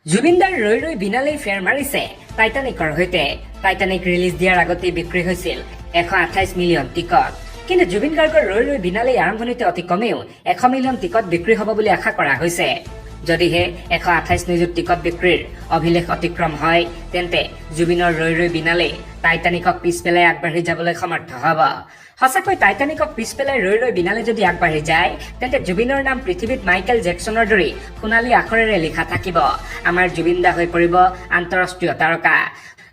জুবিনদাৰ ৰৈ ৰৈ বিনালে ফেৰ মাৰিছে টাইটানিকৰ সৈতে। টাইটানিক ৰিলিজ দিয়াৰ আগতে বিক্ৰী হৈছিল 128 মিলিয়ন টিকট। কিন্তু জুবিন গাৰ্গৰ ৰৈ ৰৈ বিনালে আৰম্ভণিতে অতি কমেও 100 মিলিয়ন টিকট বিক্ৰী হ'ব বুলি আশা কৰা হৈছে। যদিহে 128 নিযুত টিকট বিক্ৰীৰ অভিলেখ অতিক্ৰম হয়, তেন্তে জুবিনৰ ৰৈ ৰৈ বিনালে টাইটানিকক পিছ পেলাই আগবাঢ়ি যাবলৈ সমৰ্থ হ'ব। সঁচাকৈ টাইটানিকক পিছ পেলাই ৰৈ ৰৈ বিনালে যদি আগবাঢ়ি যায়, তেন্তে জুবিনৰ নাম পৃথিৱীত মাইকেল জেকছনৰ দৰে সোণালী আখৰেৰে লিখা থাকিব। আমাৰ জুবিনদা হৈ পৰিব আন্তঃৰাষ্ট্ৰীয় তাৰকা।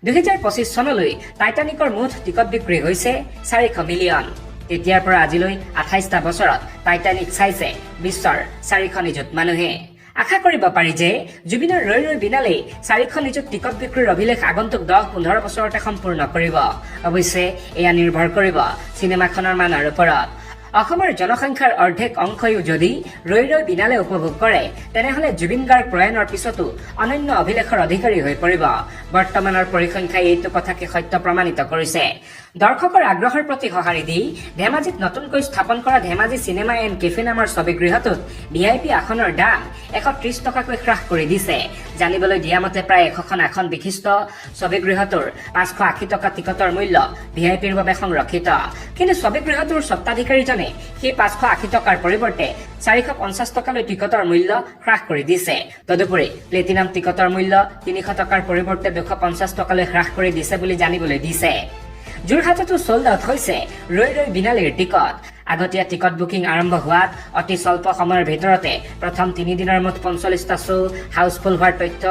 2025 চনলৈ টাইটানিকৰ মুঠ টিকট বিক্ৰী হৈছে 400 মিলিয়ন। তেতিয়াৰ পৰা আজিলৈ 28টা বছৰত টাইটানিক চাইছে বিশ্বৰ 400 নিযুত মানুহে। আশা কৰিব পাৰি যে জুবিনৰ ৰৈ ৰৈ বিনালে 400 নিযুত টিকট বিক্ৰীৰ অভিলেখ আগন্তুক 10-15 বছৰতে সম্পূৰ্ণ কৰিব। অৱশ্যে এয়া নিৰ্ভৰ কৰিব চিনেমাখনৰ মানৰ ওপৰত। অসমৰ জনসংখ্যাৰ অৰ্ধেক অংশইও যদি ৰৈ ৰৈ বিনালে উপভোগ কৰে, তেনেহলে জুবিন গাৰ্গ প্ৰয়াণৰ পিছতো অনন্য অভিলেখৰ অধিকাৰী হৈ পৰিব। বৰ্তমানৰ পৰিসংখ্যাই এইটো কথাকে সত্য প্ৰমাণিত কৰিছে। দৰ্শকৰ আগ্ৰহৰ প্ৰতি সঁহাৰি দি ধেমাজিত নতুনকৈ স্থাপন কৰা ধেমাজি চিনেমা এণ্ড কেফে নামৰ ছবিগৃহটোত VIP আসনৰ দাম 130 টকাকৈ হ্ৰাস কৰি দিছে। জানিবলৈ দিয়া মতে প্ৰায় 100খন আসন বিশিষ্ট ছবিগৃহটোৰ 580 টকা টিকটৰ মূল্য VIPৰ বাবে সংৰক্ষিত। কিন্তু ছবিগৃহটোৰ স্বত্বাধিকাৰীজনে সেই 580 টকাৰ পৰিৱৰ্তে 450 টকালৈ টিকটৰ মূল্য হ্ৰাস কৰি দিছে। তদুপৰি প্লেটিনাম টিকটৰ মূল্য 300 টকাৰ পৰিৱৰ্তে 250 টকালৈ হ্ৰাস কৰি দিছে বুলি জানিবলৈ দিছে। যোৰহাটতো চল্ড আউট হৈছে ৰৈ ৰৈ বিনালেৰ টিকট। আগতীয়া টিকট বুকিং আৰম্ভ হোৱাত অতি স্বল্প সময়ৰ ভিতৰতে প্ৰথম 3 দিনৰ মুঠ 45টা শ্ব' হাউচফুল হোৱাৰ তথ্য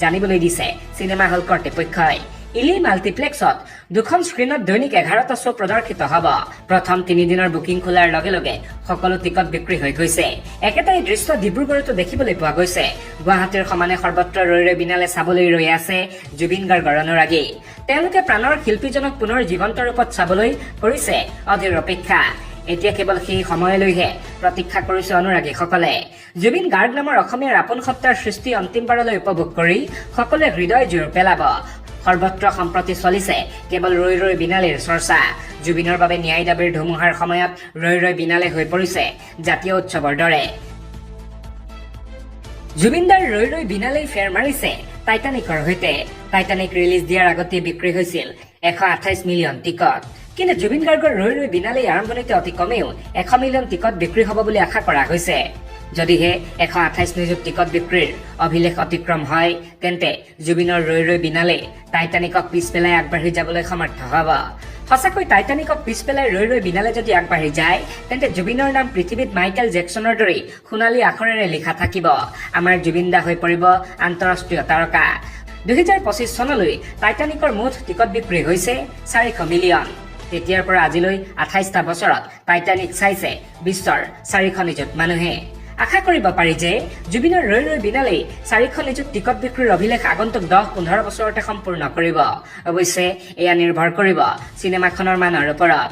জানিবলৈ দিছে চিনেমা হল কৰ্তৃপক্ষই। ইলি মাল্টিপ্লেক্সত 2খন স্ক্ৰীণত দৈনিক 11টা শ্ব' প্ৰদৰ্শিত হ'ব। প্ৰথম 3 দিনৰ বুকিং খোলাৰ লগে লগে সকলো টিকট বিক্ৰী হৈ গৈছে। একেটাই দৃশ্য ডিব্ৰুগড়তো দেখিবলৈ পোৱা গৈছে। গুৱাহাটীৰ সমানে সৰ্বত্ৰ ৰৈ ৰৈ বিনালে চাবলৈ ৰৈ আছে জুবিন গাৰ্গৰ অনুৰাগী। তেওঁলোকে প্ৰাণৰ শিল্পীজনক পুনৰ জীৱন্ত ৰূপত চাবলৈ কৰিছে অধীৰ অপেক্ষা। এতিয়া কেৱল সেই সময়লৈহে প্ৰতীক্ষা কৰিছে অনুৰাগীসকলে। জুবিন গাৰ্গ নামৰ অসমীয়াৰ আপোন সত্তাৰ সৃষ্টি অন্তিমবাৰলৈ উপভোগ কৰি সকলোৱে হৃদয় জোৰ পেলাব। সৰ্বত্ৰ সম্প্ৰতি চলিছে কেৱল ৰৈ ৰৈ বিনালেৰ চৰ্চা। জুবিনৰ বাবে ন্যায় দাবীৰ ধুমুহাৰ সময়ত ৰৈ ৰৈ বিনালে হৈ পৰিছে জাতীয় উৎসৱৰ দৰে। জুবিনদাৰ ৰৈ ৰৈ বিনালে ফেৰ মাৰিছে টাইটানিকৰ সৈতে। টাইটানিক ৰিলিজ দিয়াৰ আগতে বিক্ৰী হৈছিল 128 মিলিয়ন টিকট। কিন্তু জুবিন গাৰ্গৰ ৰৈ ৰৈ বিনালে আৰম্ভণিতে অতি কমেও 100 মিলিয়ন টিকট বিক্ৰী হ'ব বুলি আশা কৰা হৈছে। যদিহে 128 নিযুত টিকট বিক্ৰীৰ অভিলেখ অতিক্ৰম হয়, তেন্তে জুবিনৰ ৰৈ ৰৈ বিনালে টাইটানিকক পিছ পেলাই আগবাঢ়ি যাবলৈ সমৰ্থ হ'ব। সঁচাকৈ টাইটানিকক পিছ পেলাই ৰৈ ৰৈ বিনালে যদি আগবাঢ়ি যায়, তেন্তে জুবিনৰ নাম পৃথিৱীত মাইকেল জেকছনৰ দৰে সোণালী আখৰেৰে লিখা থাকিব। আমাৰ জুবিনদা হৈ পৰিব আন্তঃৰাষ্ট্ৰীয় তাৰকা। 2025 চনলৈ টাইটানিকৰ মুঠ টিকট বিক্ৰী হৈছে 400 মিলিয়ন। তেতিয়াৰ পৰা আজিলৈ 28টা বছৰত টাইটানিক চাইছে বিশ্বৰ 400 নিযুত মানুহে। আশা কৰিব পাৰি যে জুবিনৰ ৰৈ ৰৈ বিনালে 400 নিযুত টিকট বিক্ৰীৰ অভিলেখ আগন্তুক 10-15 বছৰতে সম্পূৰ্ণ কৰিব। অৱশ্যে এয়া নিৰ্ভৰ কৰিব চিনেমাখনৰ মানৰ ওপৰত।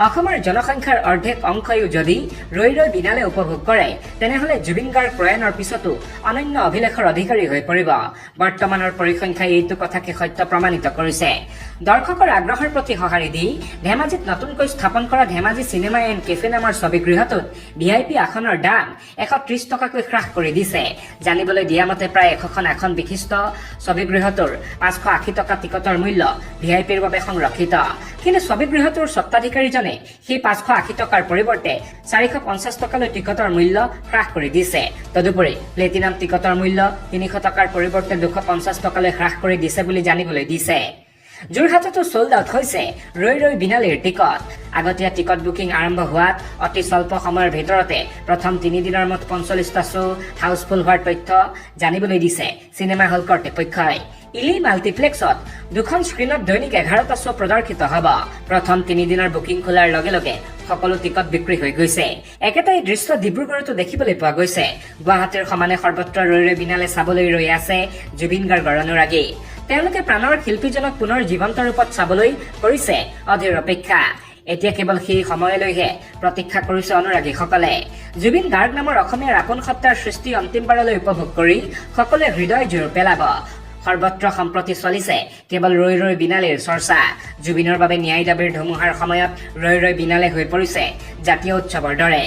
অসমৰ জনসংখ্যাৰ অৰ্ধেক অংশইও যদি ৰৈ ৰৈ বিনালে উপভোগ কৰে, তেনেহলে জুবিন গাৰ্গ প্ৰয়াণৰ পিছতো অনন্য অভিলেখৰ অধিকাৰী হৈ পৰিব। বৰ্তমানৰ পৰিসংখ্যাই এইটো কথাকে সত্য প্ৰমাণিত কৰিছে। দৰ্শকৰ আগ্ৰহৰ প্ৰতি সঁহাৰি দি ধেমাজিত নতুনকৈ স্থাপন কৰা ধেমাজি চিনেমা এণ্ড কেফে নামৰ ছবিগৃহটোত VIP আসনৰ দাম 130 টকাকৈ হ্ৰাস কৰি দিছে। জানিবলৈ দিয়া মতে প্ৰায় 100খন আসন বিশিষ্ট ছবিগৃহটোৰ 580 টকা টিকটৰ মূল্য VIPৰ বাবে সংৰক্ষিত। কিন্তু ছবিগৃহটোৰ স্বত্বাধিকাৰীজনে সেই 580 টকাৰ পৰিৱৰ্তে 450 টকালৈ টিকটৰ মূল্য হ্ৰাস কৰি দিছে। তদুপৰি প্লেটিনাম টিকটৰ মূল্য 300 টকাৰ পৰিৱৰ্তে 250 টকালৈ হ্ৰাস কৰি দিছে বুলি জানিবলৈ দিছে। যোৰহাটতো চল্ড আউট হৈছে ৰৈ ৰৈ বিনালেৰ টিকট। আগতীয়া টিকট বুকিং আৰম্ভ হোৱাত অতি স্বল্প সময়ৰ ভিতৰতে প্ৰথম 3 দিনৰ মুঠ 45টা শ্ব' হাউচফুল হোৱাৰ তথ্য জানিবলৈ দিছে চিনেমা হল কৰ্তৃপক্ষই। ইলি মাল্টিপ্লেক্সত 2খন স্ক্ৰীণত দৈনিক 11টা শ্ব' প্ৰদৰ্শিত হ'ব। প্ৰথম 3 দিনৰ বুকিং খোলাৰ লগে লগে সকলো টিকট বিক্ৰী হৈ গৈছে। একেটাই দৃশ্য ডিব্ৰুগড়তো দেখিবলৈ পোৱা গৈছে। গুৱাহাটীৰ সমানে সৰ্বত্ৰ ৰৈ ৰৈ বিনালে চাবলৈ ৰৈ আছে জুবিন গাৰ্গৰ অনুৰাগী। তেওঁলোকে প্ৰাণৰ শিল্পীজনক পুনৰ জীৱন্ত ৰূপত চাবলৈ কৰিছে অধীৰ অপেক্ষা। এতিয়া কেৱল সেই সময়লৈহে প্ৰতীক্ষা কৰিছে অনুৰাগীসকলে। জুবিন গাৰ্গ নামৰ অসমীয়াৰ আপোন সত্তাৰ সৃষ্টি অন্তিমবাৰলৈ উপভোগ কৰি সকলোৱে হৃদয় জোৰ পেলাব। সৰ্বত্ৰ সম্প্ৰতি চলিছে কেৱল ৰৈ ৰৈ বিনালেৰ চৰ্চা। জুবিনৰ বাবে ন্যায় দাবীৰ ধুমুহাৰ সময়ত ৰৈ ৰৈ বিনালে হৈ পৰিছে জাতীয় উৎসৱৰ দৰে।